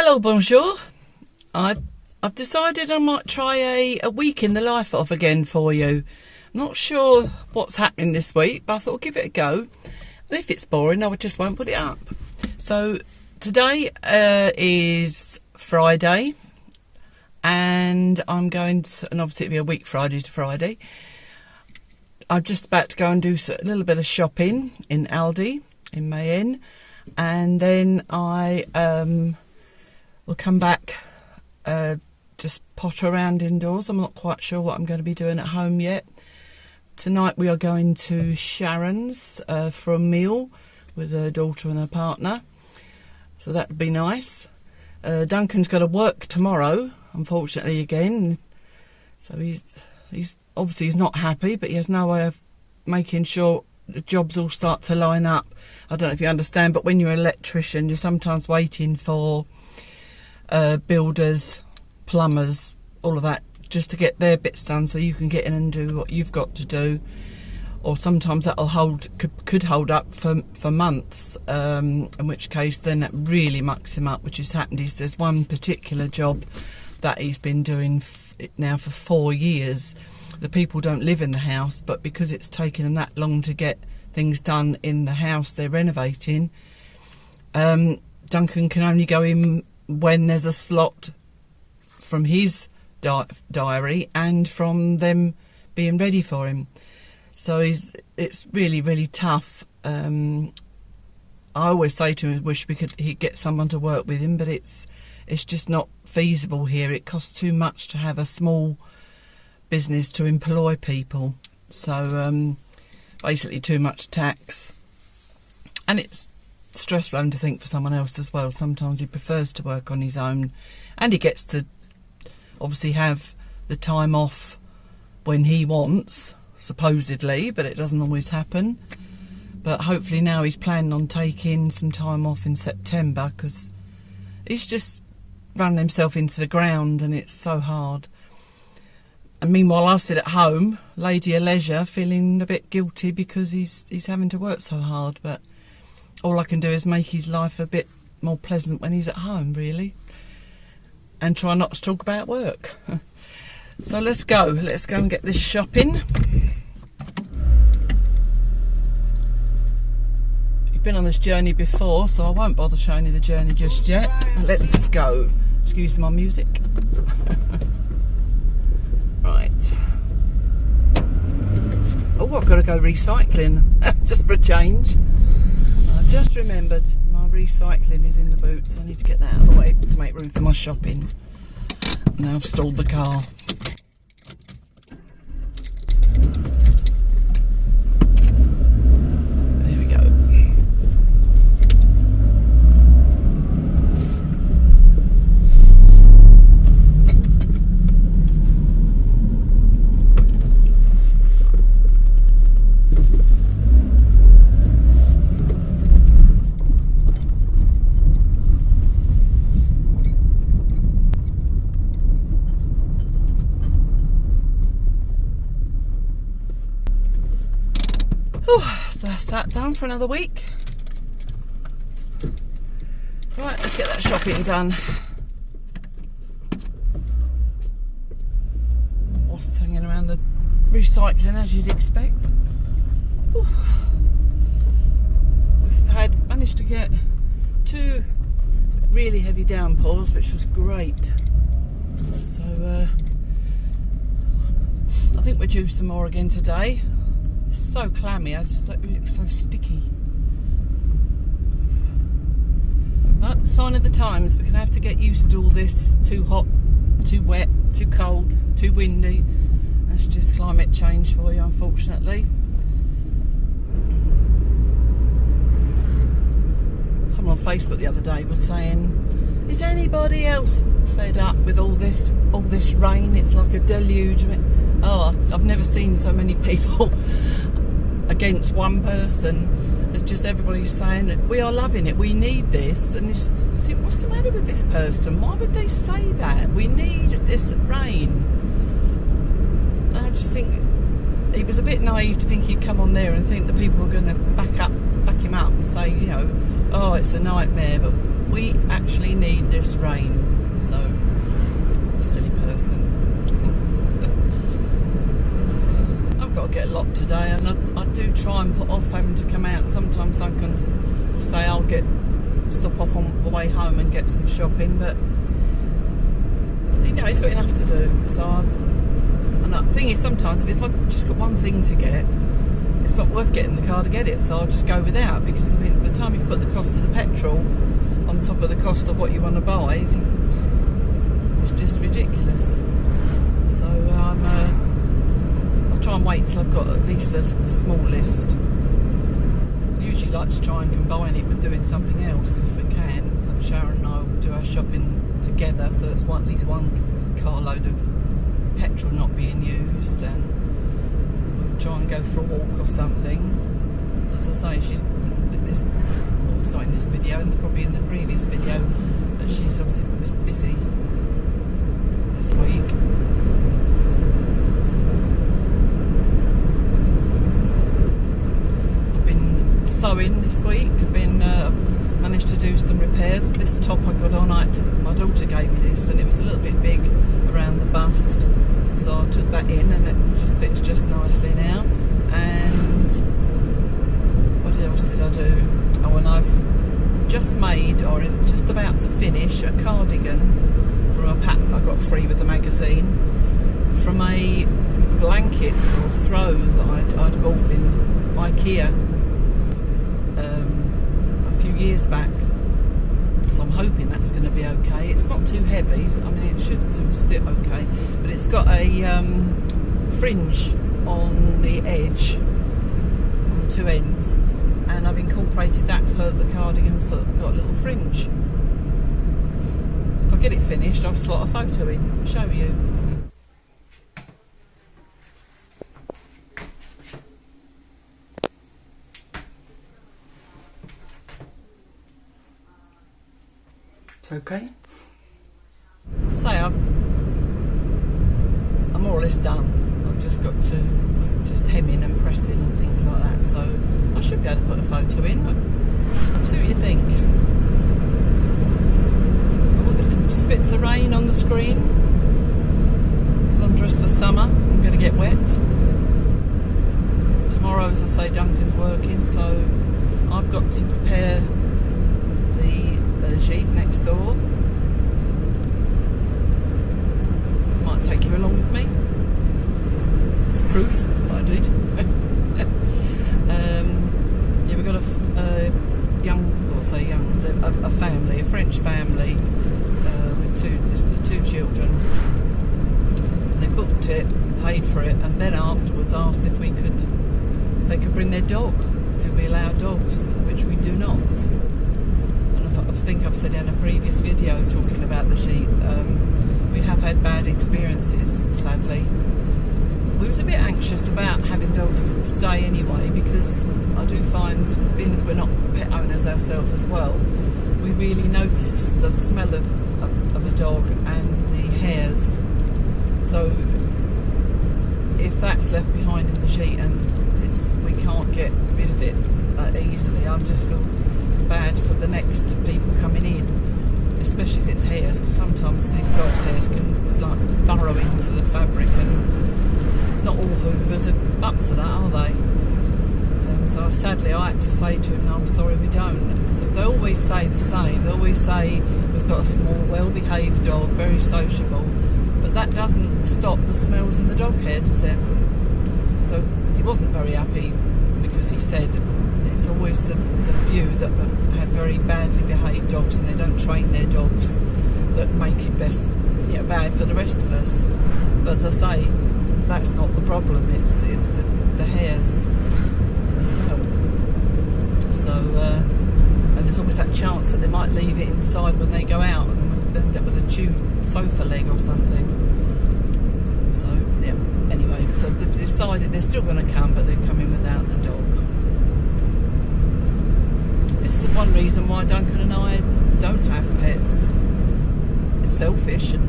Hello, bonjour. I've decided I might try a week in the life of again for you. I'm not sure what's happening this week, but I thought I'd give it a go. And if it's boring, I just won't put it up. So today is Friday, and I'm going to, and obviously it'll be a week Friday to Friday. I'm just about to go and do a little bit of shopping in Aldi in Mayenne, and then I will come back, just potter around indoors. I'm not quite sure what I'm going to be doing at home yet. Tonight we are going to Sharon's for a meal with her daughter and her partner, so that would be nice. Duncan's got to work tomorrow, unfortunately, again, so he's obviously not happy, but he has no way of making sure the jobs all start to line up. I don't know if you understand, but when you're an electrician, you're sometimes waiting for builders, plumbers, all of that, just to get their bits done so you can get in and do what you've got to do. Or sometimes that'll could hold up for months, in which case then that really mucks him up, which has happened. There's one particular job that he's been doing now for 4 years. The people don't live in the house, but because it's taken them that long to get things done in the house they're renovating, Duncan can only go in when there's a slot from his diary and from them being ready for him. So it's really, really tough. I always say to him, I wish he'd get someone to work with him, but it's just not feasible here. It costs too much to have a small business to employ people. So basically too much tax. And it's stressful to think for someone else as well. Sometimes he prefers to work on his own, and he gets to obviously have the time off when he wants, supposedly, but it doesn't always happen. But hopefully now he's planning on taking some time off in September, because he's just run himself into the ground and it's so hard. And meanwhile I sit at home, lady of leisure, feeling a bit guilty because he's having to work so hard, but all I can do is make his life a bit more pleasant when he's at home, really, and try not to talk about work. So let's go and get this shopping. You've been on this journey before, so I won't bother showing you the journey just yet. Let's go. Excuse my music. Right. Oh, I've got to go recycling, just for a change. I've just remembered my recycling is in the boot, so I need to get that out of the way to make room for my shopping. Now I've stalled the car. There we go. So that's that done for another week. Right, let's get that shopping done. Wasps hanging around the recycling, as you'd expect. We've managed to get 2 really heavy downpours, which was great. So I think we're due some more again today. It's so clammy, it's so sticky. But sign of the times, we're going to have to get used to all this. Too hot, too wet, too cold, too windy. That's just climate change for you, unfortunately. Someone on Facebook the other day was saying, is anybody else fed up with all this rain? It's like a deluge. I mean, I've never seen so many people against one person. It's just everybody's saying that we are loving it, we need this, and you just think, what's the matter with this person? Why would they say that? We need this rain. And I just think he was a bit naive to think he'd come on there and think that people were going to back him up and say, you know, oh, it's a nightmare. But we actually need this rain. So, silly person. I've got to get a lot today, and I do try and put off having to come out. Sometimes Duncan will say I'll stop off on the way home and get some shopping, but you know, he's got enough to do. So, and the thing is, sometimes if I've just got one thing to get, it's not worth getting the car to get it, so I'll just go without, because I mean, by the time you've put the cost of the petrol on top of the cost of what you want to buy, you think it's just ridiculous. So I'll try and wait till I've got at least a small list. I usually like to try and combine it with doing something else if we can. Like Sharon and I will do our shopping together, so it's at least one carload of petrol not being used, and we'll try and go for a walk or something. As I say, she's it's not in this video, and probably in the previous video, but she's obviously busy this week. I've been sewing this week. I've been managed to do some repairs. This top I got on, my daughter gave me this, and it was a little bit big around the bust, so I took that in, and it just fits just nicely now. And what else did I do? Oh, and I've just made, or just about to finish, a cardigan from a pack I got free with the magazine, from a blanket or throw that I'd bought in IKEA a few years back. So I'm hoping that's going to be okay. It's not too heavy, I mean it should still okay, but it's got a fringe on the edge, on the two ends, and I've incorporated that so that the cardigan's sort of got a little fringe. If I get it finished, I'll slot a photo in and show you. It's okay. So I'm more or less done. I've just got to just hemming and pressing and things like that, so I should be able to put a photo in. See what you think. Oh, there's some spits of rain on the screen because I'm dressed for summer. I'm going to get wet. Tomorrow, as I say, Duncan's working, so I've got to prepare the sheet next door. Might take you along with me. It's proof that I did. Yeah, we've got a family, a French family with two children. And they booked it, paid for it, and then afterwards asked if they could bring their dog. Do we allow dogs? Which we do not. I think I've said in a previous video talking about the sheep, we have had bad experiences, sadly. We was a bit anxious about having dogs stay anyway, because I do find, being as we're not pet owners ourselves as well, we really notice the smell of a dog and the hairs. So if that's left behind in the sheet and we can't get rid of it easily, I just feel bad for the next people coming in, especially if it's hairs, because sometimes these dogs' hairs can like burrow into the fabric, and not all hoovers are up to that, are they? So sadly I had to say to him, no, I'm sorry, we don't. So they always say the same. They always say we've got a small, well-behaved dog, very sociable, but that doesn't stop the smells in the dog hair, does it? So he wasn't very happy, because he said it's always the few that have very badly behaved dogs and they don't train their dogs that make it bad for the rest of us. But as I say, that's not the problem. It's the hairs and the smell. So and there's always that chance that they might leave it inside when they go out and end up with a chewed sofa leg or something. So yeah. Anyway, so they've decided they're still going to come, but they're coming without the dog. This is one reason why Duncan and I don't have pets. It's selfish, and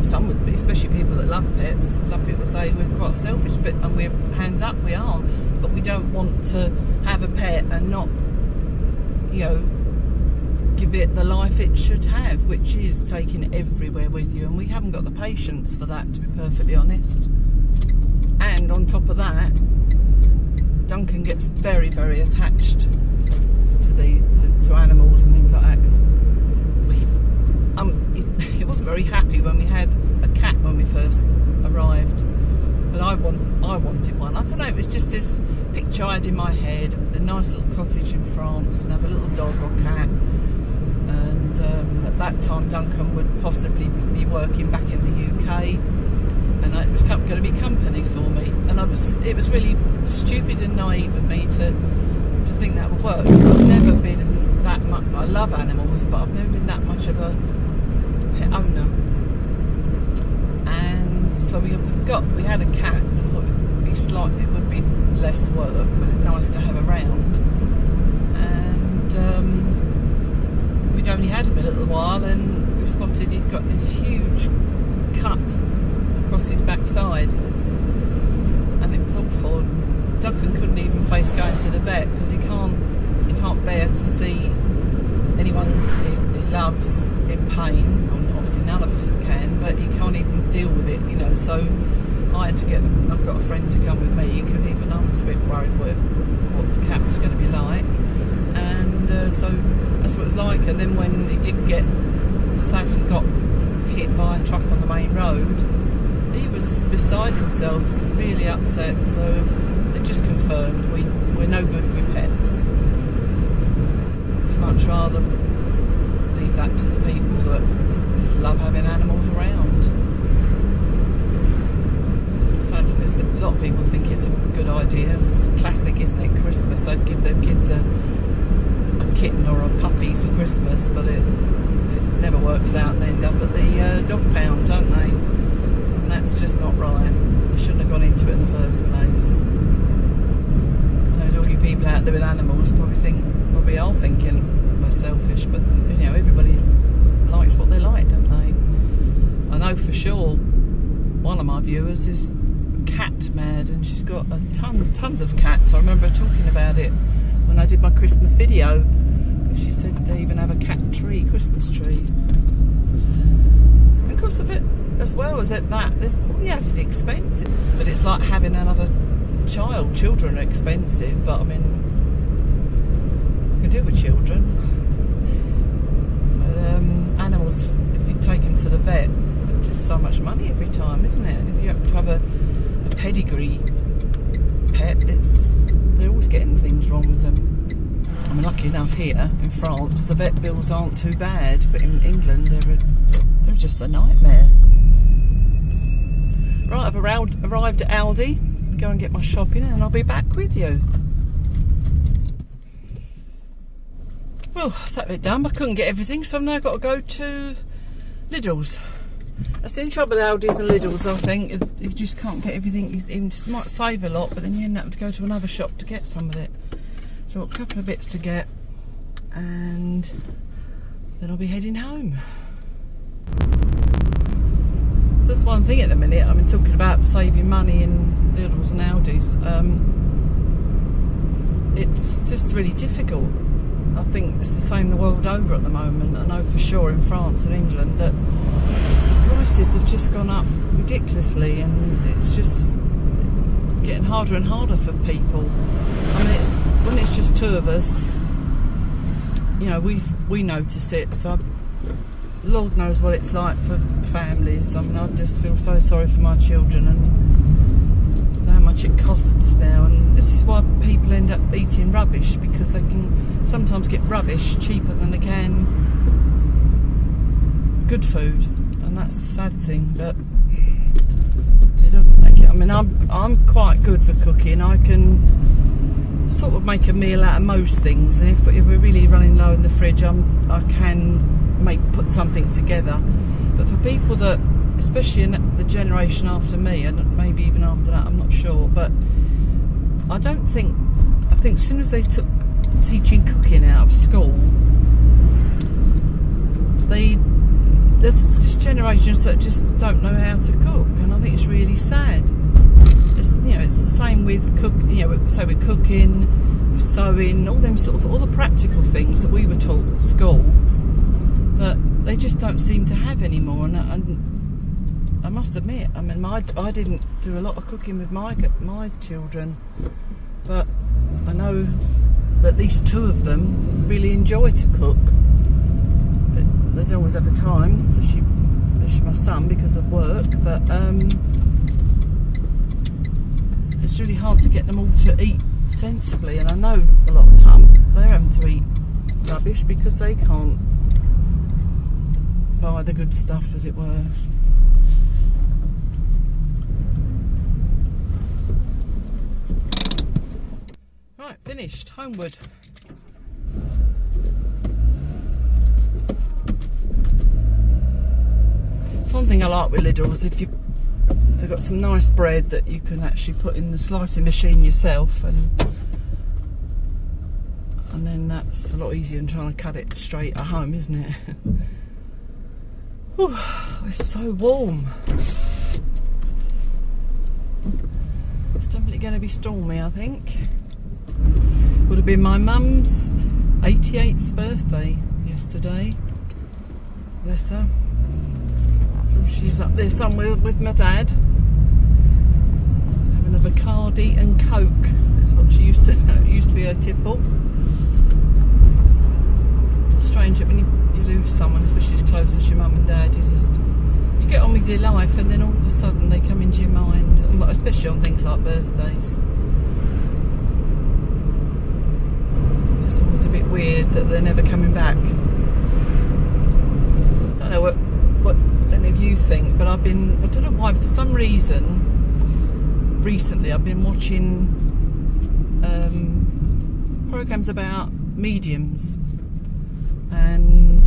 some would be, especially people that love pets. Some people would say we're quite selfish, and we're hands up, we are. But we don't want to have a pet and not, give it the life it should have, which is taking it everywhere with you, and we haven't got the patience for that, to be perfectly honest. And on top of that, Duncan gets very, very attached to animals and things like that, because he wasn't very happy when we had a cat when we first arrived, but I wanted one. I don't know, it was just this picture I had in my head of the nice little cottage in France and have a little dog or cat. And at that time Duncan would possibly be working back in the UK, and it was going to be company for me. And it was really stupid and naive of me to think that would work. I've never been that much. I love animals, but I've never been that much of a pet owner. And so we had a cat. I thought it would be less work, but it's nice to have around. And we'd only had him a little while, and we spotted he'd got this huge cut across his backside, and it was awful. Duncan couldn't even face going to the vet because he can't bear to see anyone he loves in pain. I mean, obviously none of us can, but he can't even deal with it, you know. So I had to I've got a friend to come with me, because even I was a bit worried what the cat was going to be like. And so that's what it was like. And then when he sadly got hit by a truck on the main road, he was beside himself, really upset. So it just confirmed we're no good with pets. I'd much rather leave that to the people that just love having animals around. Sadly, a lot of people think it's a good idea. It's classic, isn't it? Christmas, they'd give their kids a kitten or a puppy for Christmas, but it never works out, and they end up at the dog pound, don't they? And that's just not right. They shouldn't have gone into it in the first place. I know all you people out there with animals probably are thinking we're selfish, but you know, everybody likes what they like, don't they? I know for sure one of my viewers is cat mad, and she's got tons of cats. I remember her talking about it when I did my Christmas video. She said they even have a Christmas tree. Of course, of it as well as at that, there's all the added expense. But it's like having another child. Children are expensive, but I mean, you can deal with children. But animals, if you take them to the vet, it's just so much money every time, isn't it? And if you happen to have a pedigree pet, they're always getting things wrong with them. I'm lucky enough here in France, the vet bills aren't too bad, but in England they're just a nightmare. Right, I've arrived at Aldi, go and get my shopping, and I'll be back with you. Well, that's that bit done. I couldn't get everything, so I've now got to go to Lidl's. That's the trouble with Aldi's and Lidl's, I think. You just can't get everything. You might save a lot, but then you end up to go to another shop to get some of it. So I've got a couple of bits to get, and then I'll be heading home. That's one thing at the minute. I've been talking about saving money in Lidl's and Aldi's. It's just really difficult. I think it's the same the world over at the moment. I know for sure in France and England that prices have just gone up ridiculously, and it's just getting harder and harder for people. I mean, when it's just two of us, you know, we notice it. So Lord knows what it's like for families. I mean, I just feel so sorry for my children and how much it costs now. And this is why people end up eating rubbish, because they can sometimes get rubbish cheaper than they can good food, and that's the sad thing. But it doesn't make it. I mean, I'm quite good for cooking. I can sort of make a meal out of most things, and if we're really running low in the fridge, I can put something together. But for people that, especially in the generation after me, and maybe even after that, I'm not sure, but I think as soon as they took teaching cooking out of school, there's just generations that just don't know how to cook, and I think it's really sad. It's the same with say with cooking, sewing, all the practical things that we were taught at school that they just don't seem to have anymore. And I must admit, I mean, I didn't do a lot of cooking with my children, but I know at least two of them really enjoy to cook, but they don't always have the time, especially my son because of work. But it's really hard to get them all to eat sensibly, and I know a lot of the time they're having to eat rubbish because they can't buy the good stuff, as it were. Right, finished. Homeward. It's one thing I like with Lidl's, they've got some nice bread that you can actually put in the slicing machine yourself, and then that's a lot easier than trying to cut it straight at home, isn't it? Whew, it's so warm. It's definitely going to be stormy, I think. Would have been my mum's 88th birthday yesterday. Bless her. She's up there somewhere with my dad, having a Bacardi and Coke. That's what she used to be her tipple. It's strange that when you lose someone, especially as close as your mum and dad, you get on with your life, and then all of a sudden they come into your mind, and especially on things like birthdays. It's always a bit weird that they're never coming back. I don't know what any of you think, but I don't know why, for some reason recently I've been watching programs about mediums, and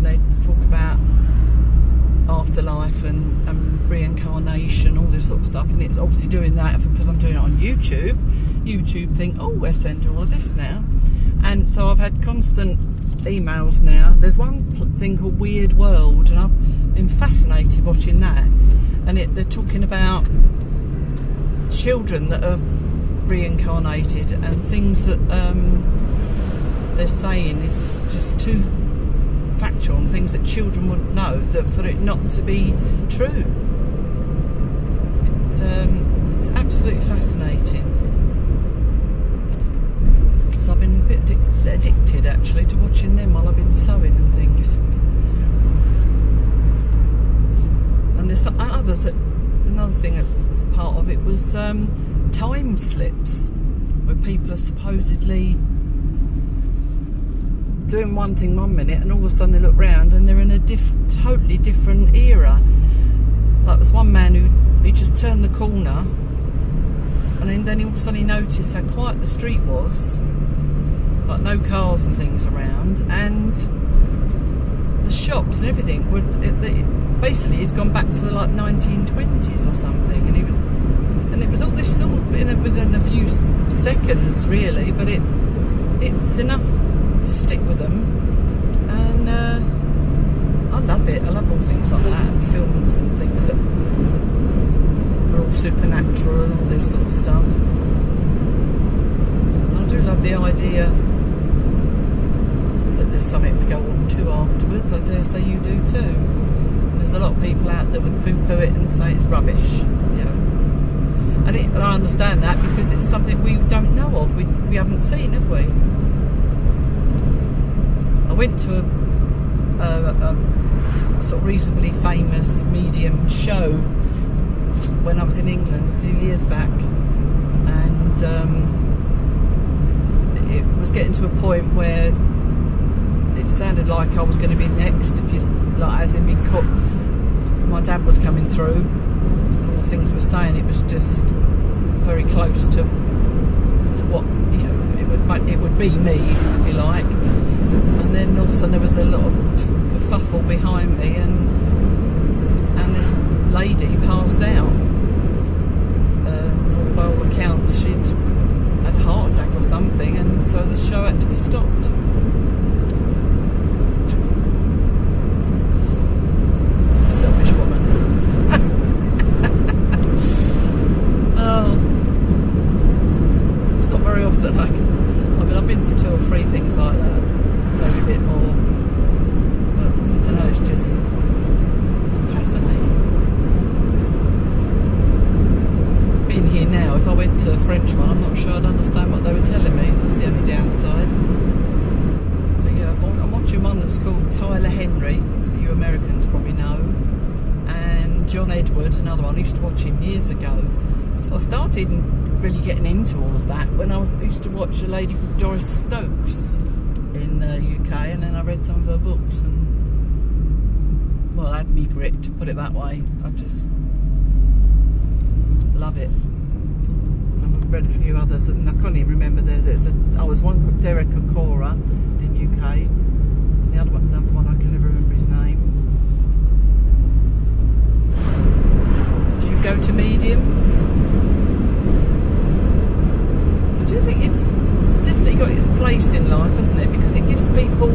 they talk about afterlife and reincarnation, all this sort of stuff, and it's obviously doing that because I'm doing it on YouTube think, oh, we're sending all of this now, and so I've had constant emails now. There's one thing called Weird World, and I've been fascinated watching that, and they're talking about children that are reincarnated, and things that they're saying is just too factual, and things that children wouldn't know, that for it not to be true. It's absolutely fascinating. So I've been a bit addicted actually to watching them while I've been sewing and things. And there's others another thing that was part of it was time slips, where people are supposedly doing one thing 1 minute, and all of a sudden they look round and they're in a totally different era. Like, there was one man who just turned the corner, and then all of a sudden he noticed how quiet the street was, like no cars and things around, and the shops and everything basically he'd gone back to the 1920s or something, and it was all this sort within a few seconds really, but it's enough to stick with them, and I love it. I love all things like that, and films and things that are all supernatural and all this sort of stuff. I do love the idea that there's something to go on to afterwards. I dare say you do too. And there's a lot of people out there would poo-poo it and say it's rubbish, and I understand that, because it's something we don't know of, we haven't seen, have we? I went to a sort of reasonably famous medium show when I was in England a few years back, and it was getting to a point where it sounded like I was going to be next, if you like, as in being caught. My dad was coming through, all the things were saying, it was just very close to what it would be me, if you like. And then all of a sudden there was a lot of kerfuffle behind me, and this lady passed out. By all accounts she'd had a heart attack or something, and so the show had to be stopped. Selfish woman. John Edward, another one. I used to watch him years ago. So I started really getting into all of that when I used to watch a lady called Doris Stokes in the UK, and then I read some of her books, and well, had me gripped, to put it that way. I just love it. I've read a few others, and I can't even remember. I was one called Derek Okora in UK, and the other one I can never remember his name. Do you go to mediums? I do think it's definitely got its place in life, hasn't it? Because it gives people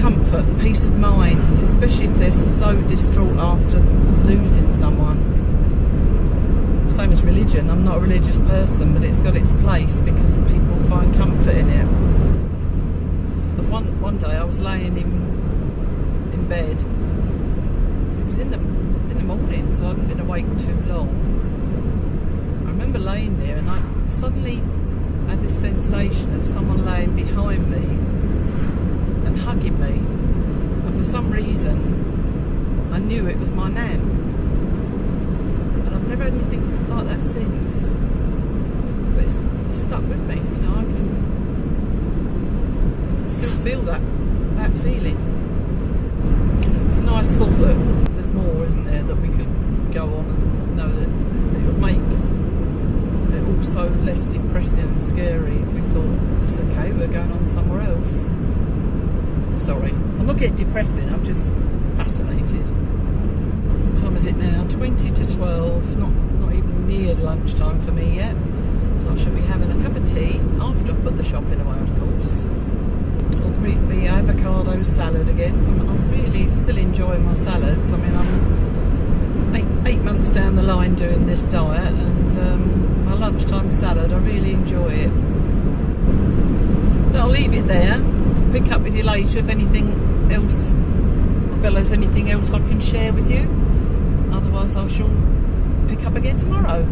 comfort and peace of mind, especially if they're so distraught after losing someone. Same as religion. I'm not a religious person, but it's got its place because people find comfort in it. But one day I was laying in bed. It was in the morning, so I haven't been awake too long. I remember laying there, and I suddenly had this sensation of someone laying behind me and hugging me, and for some reason I knew it was my nan, and I've never had anything like that since, but it's stuck with me. You know, I can still feel that feeling. It's a nice thought that there's more, isn't there, that we could go on and know that it would make it also less depressing and scary if we thought, it's okay, we're going on somewhere else. Sorry, I'm not getting depressing, I'm just fascinated. What time is it now? 20 to 12, not even near lunchtime for me yet. So I should be having a cup of tea after I put the shopping away, of course. I'll be avocado salad again. I'm really still enjoying my salads. I mean, I'm 8 months down the line doing this diet, and my lunchtime salad, I really enjoy it. But I'll leave it there. Pick up with you later if anything else, if there's anything else I can share with you. Otherwise I shall pick up again tomorrow.